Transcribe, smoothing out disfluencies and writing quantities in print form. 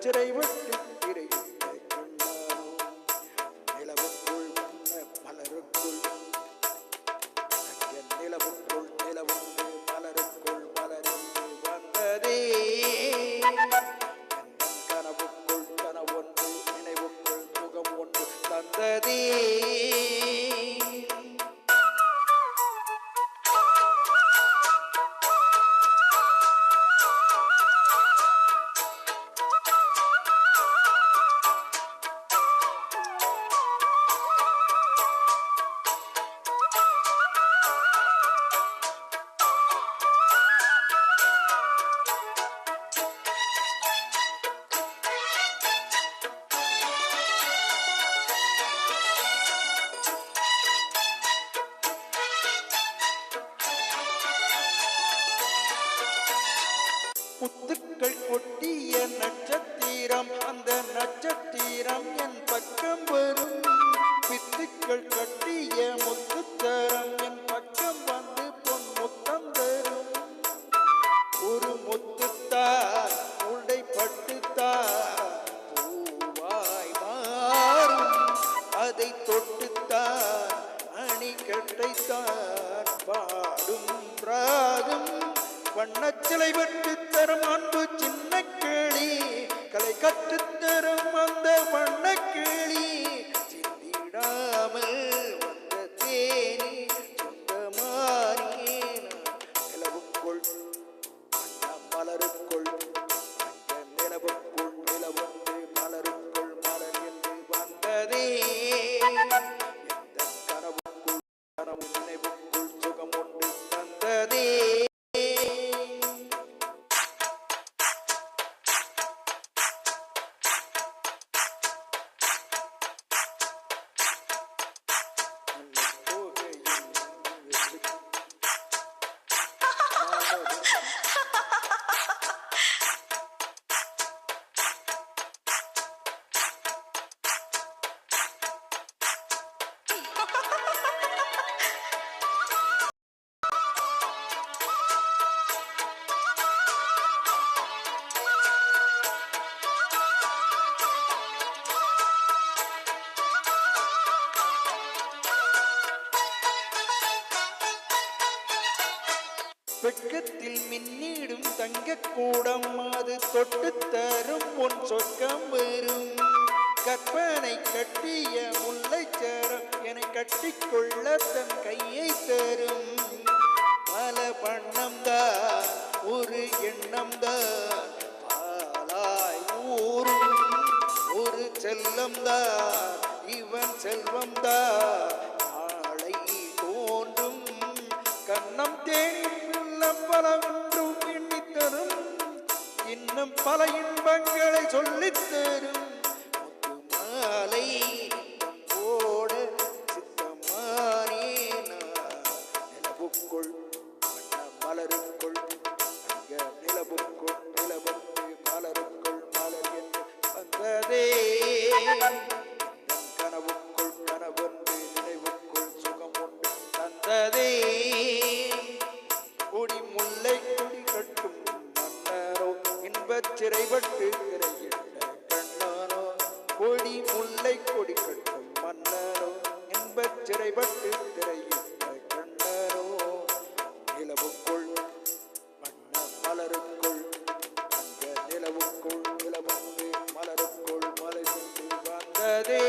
சிறை விட்டு திரையிட்ட கண்ணானோ நிலவுக்குள் வந்த மலருக்குள் நிலவுக்குள் நிலவுண்டு மலருக்குள் மலருந்து வந்ததே கனவுக்குள் கனவொன்று நினைவுக்குள் சுகம் ஒன்று தந்ததே முத்துக்கள் கொட்டிய நட்சத்திரம் அந்த நட்சத்திரம் என் பக்கம் வரும் பித்துக்கள் கட்டிய முத்துத்தரம் என் பக்கம் வந்து பொன் முத்தம் தரும் ஒரு முத்துத்தார் உடை பட்டுத்தார் பூவாய் மாறும் அதை தொட்டுத்தான் அணிகட்டைத்தான் பாடும் ராகம் வண்ணச்சிலை வெட்டு தரும் அன்பு சின்ன கிளி கலை கற்றுத்தரும் அந்த வண்ண கிளி சிந்திடாமல் வந்த தேனி சொந்தமானே நிலவுக்குள் மலருக்குள் நிலவுக்குள் நிலவுண்டு மலருக்குள் மலர் என்று வந்ததே எந்த கனவுக்குள் கனவு நினைவுக்குள் சுகம் ஒன்று தந்ததே வெட்கத்தில் மின்னிடும் தங்க கூடம் அது தொட்டு தரும் உன் சொர்க்கம் வரும் கற்பனை கட்டிய முல்லைச்சரம் என கட்டிக்கொள்ள தன் கையை தரும் பல வண்ணம்தான் ஒரு எண்ணம்தான் பாலாய் ஊரும் ஒரு செல்லம்தான் இவன் செல்வம்தான் நாளை தோன்றும் கண்ணம் தேடி பலவென்றும் எண்ணித்தரும் இன்னும் பல இன்பங்களை சொல்லித்தரும் மாலை ஓட சித்தமானே நிலவுக்குள் மலருக்குள் நிலவுக்குள் நிலவுக்கு மலருக்குள் மலர் என்று வந்ததே கனவுக்குள் கனவொன்று நினைவுக்குள் சுகம் ஒன்று தந்ததே கொடி முல்லை கொடி கட்டும் மன்னரோ இன்பச் சிறைப்பட்டு திரையிட்ட கண்ணானோ கொடி முல்லை கொடி கட்டும் மன்னரோ இன்பச் சிறைப்பட்டு திரையிட்ட கண்ணனோ நிலவுக்குள் வண்ண மலருக்குள் அந்த நிலவுக்குள் நிலவுக்கு மலருக்குள் மலர் வந்ததே